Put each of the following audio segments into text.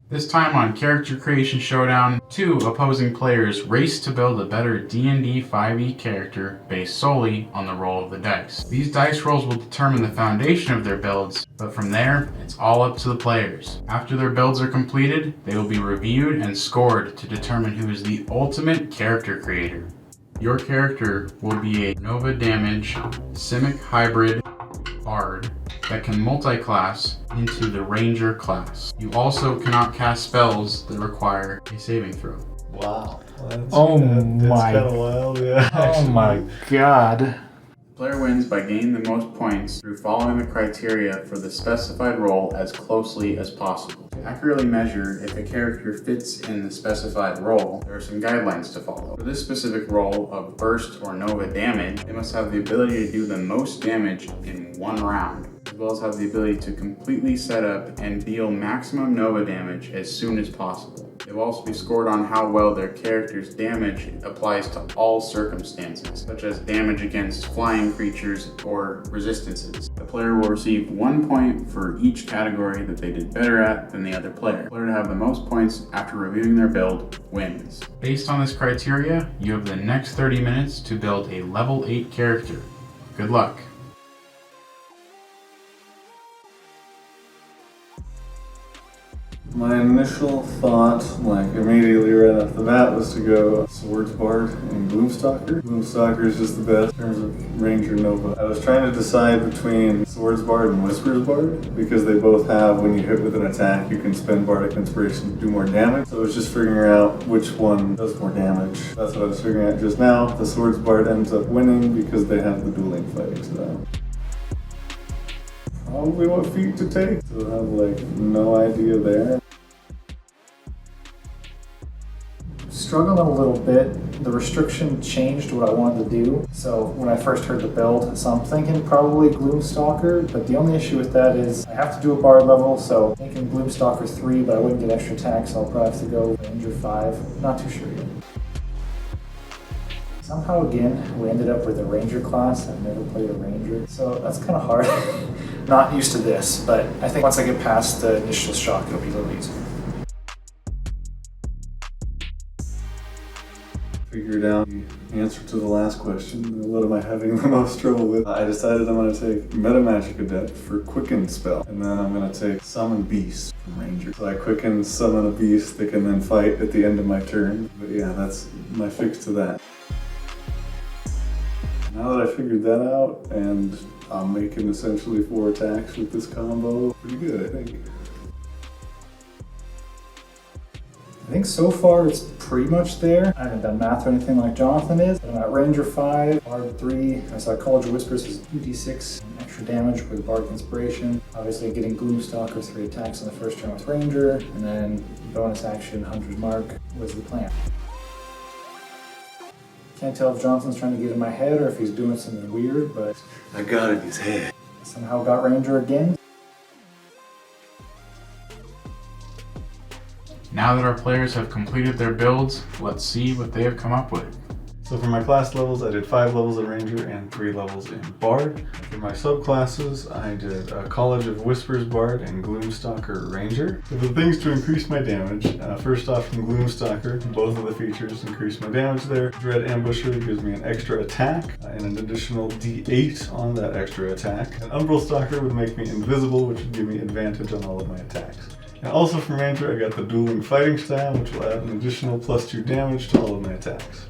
This time on Character Creation Showdown, two opposing players race to build a better D&D 5e character based solely on the roll of the dice. These dice rolls will determine the foundation of their builds, but from there, it's all up to the players. After their builds are completed, they will be reviewed and scored to determine who is the ultimate character creator. Your character will be a Nova Damage Simic Hybrid Bard that can multi-class into the Ranger class. You also cannot cast spells that require a saving throw. Wow. That's kind my. of wild, yeah. Oh my god. The player wins by gaining the most points through following the criteria for the specified role as closely as possible. To accurately measure if a character fits in the specified role, there are some guidelines to follow. For this specific role of burst or nova damage, they must have the ability to do the most damage in one round, as well as have the ability to completely set up and deal maximum nova damage as soon as possible. They will also be scored on how well their character's damage applies to all circumstances, such as damage against flying creatures or resistances. The player will receive 1 point for each category that they did better at than the other player. The player to have the most points after reviewing their build wins. Based on this criteria, you have the next 30 minutes to build a level 8 character. Good luck. My initial thought, immediately right off the bat, was to go Swords Bard and Gloomstalker. Gloomstalker is just the best in terms of Ranger Nova. I was trying to decide between Swords Bard and Whispers Bard because they both have, when you hit with an attack, you can spend Bardic Inspiration to do more damage. So I was just figuring out which one does more damage. That's what I was figuring out just now. The Swords Bard ends up winning because they have the dueling fighting style. Probably what feat to take, so I have no idea there. Struggling a little bit. The restriction changed what I wanted to do. So when I first heard the build, so I'm thinking probably Gloomstalker, but the only issue with that is I have to do a Bard level, so I'm thinking Gloomstalker 3, but I wouldn't get extra attacks, so I'll probably have to go Ranger 5. Not too sure yet. Somehow again, we ended up with a Ranger class. I've never played a Ranger, so that's kind of hard. Not used to this, but I think once I get past the initial shock, it'll be a little easier. Figured out the answer to the last question. What am I having the most trouble with? I decided I'm going to take Meta Magic Adept for Quicken spell, and then I'm going to take Summon Beast from Ranger. So I quicken summon a beast that can then fight at the end of my turn. But yeah, that's my fix to that. Now that I figured that out, and I'm making essentially 4 attacks with this combo, pretty good, I think. I think so far it's pretty much there. I haven't done math or anything like Jonathan is. I'm at Ranger 5, Bard 3, Psychology Whispers is 2d6 extra damage with Bardic Inspiration. Obviously getting Gloomstalker 3 attacks on the first turn with Ranger, and then bonus action 100 Mark was the plan. Can't tell if Johnson's trying to get in my head or if he's doing something weird, but I got in his head. Somehow got Ranger again. Now that our players have completed their builds, let's see what they have come up with. So for my class levels, I did 5 levels in Ranger and 3 levels in Bard. For my subclasses, I did College of Whispers Bard and Gloomstalker Ranger. So the things to increase my damage, first off from Gloomstalker, both of the features increase my damage there. Dread Ambusher gives me an extra attack and an additional d8 on that extra attack. And Umbral Stalker would make me invisible, which would give me advantage on all of my attacks. And also from Ranger, I got the dueling fighting style, which will add an additional +2 damage to all of my attacks.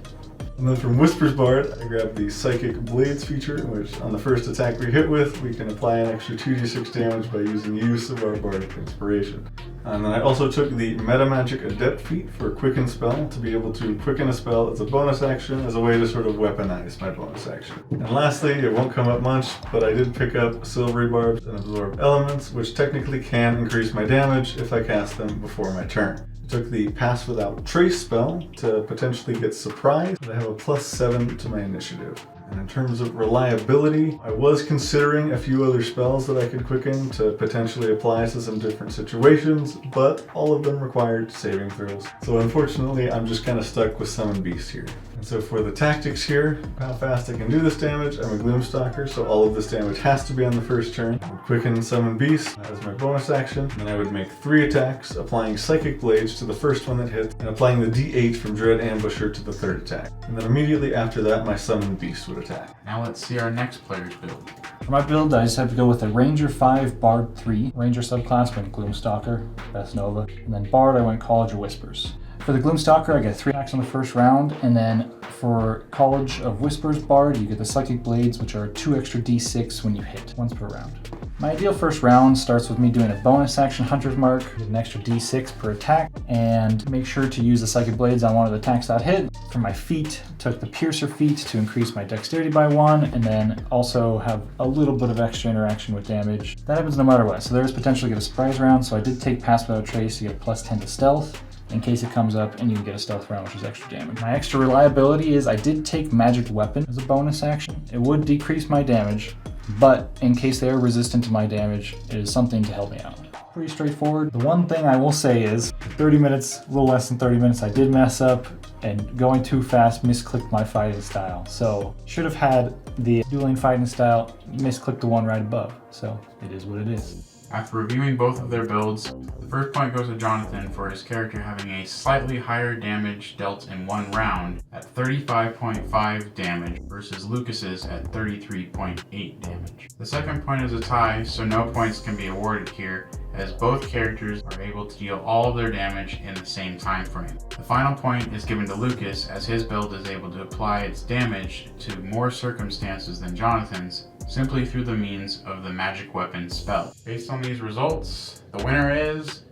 And then from Whispers Bard, I grabbed the Psychic Blades feature, which on the first attack we hit with, we can apply an extra 2d6 damage by using use of our Bardic Inspiration. And then I also took the Meta Magic Adept feat for Quicken spell to be able to quicken a spell as a bonus action as a way to sort of weaponize my bonus action. And lastly, it won't come up much, but I did pick up Silvery Barbs and Absorb Elements, which technically can increase my damage if I cast them before my turn. I took the Pass Without Trace spell to potentially get surprised, but I have a +7 to my initiative. And in terms of reliability, I was considering a few other spells that I could quicken to potentially apply to some different situations, but all of them required saving throws. So unfortunately, I'm just kind of stuck with Summon Beast here. And so for the tactics here, how fast I can do this damage, I'm a Gloomstalker, so all of this damage has to be on the first turn. I would quicken Summon Beast as my bonus action, and I would make 3 attacks, applying Psychic Blades to the first one that hits, and applying the D8 from Dread Ambusher to the third attack. And then immediately after that, my Summon Beast would attack. Now let's see our next player's build. For my build, I just have to go with a Ranger 5, Bard 3. Ranger subclass went Gloomstalker, Best Nova, and then Bard I went College of Whispers. For the Gloomstalker, I get 3 attacks on the first round, and then for College of Whispers Bard, you get the Psychic Blades, which are 2 extra D6 when you hit, once per round. My ideal first round starts with me doing a bonus action Hunter's Mark, get an extra D6 per attack, and make sure to use the Psychic Blades on one of the attacks that hit. For my feat, took the Piercer feat to increase my dexterity by 1, and then also have a little bit of extra interaction with damage. That happens no matter what, so there's potential to get a surprise round, so I did take Pass Without Trace to get a +10 to stealth, in case it comes up and you can get a stealth round, which is extra damage. My extra reliability is I did take Magic Weapon as a bonus action. It would decrease my damage, but in case they are resistant to my damage, it is something to help me out. Pretty straightforward. The one thing I will say is 30 minutes, a little less than 30 minutes, I did mess up and going too fast misclicked my fighting style. So should have had the dueling fighting style, misclicked the one right above. So it is what it is. After reviewing both of their builds, the first point goes to Jonathan for his character having a slightly higher damage dealt in one round at 35.5 damage versus Lucas's at 33.8 damage. The second point is a tie, so no points can be awarded here, as both characters are able to deal all of their damage in the same time frame. The final point is given to Lucas, as his build is able to apply its damage to more circumstances than Jonathan's, simply through the means of the Magic Weapon spell. Based on these results, the winner is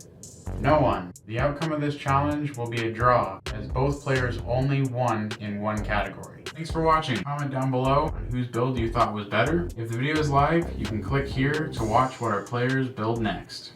no one. The outcome of this challenge will be a draw, as both players only won in one category. Thanks for watching. Comment down below on whose build you thought was better. If the video is live, you can click here to watch what our players build next.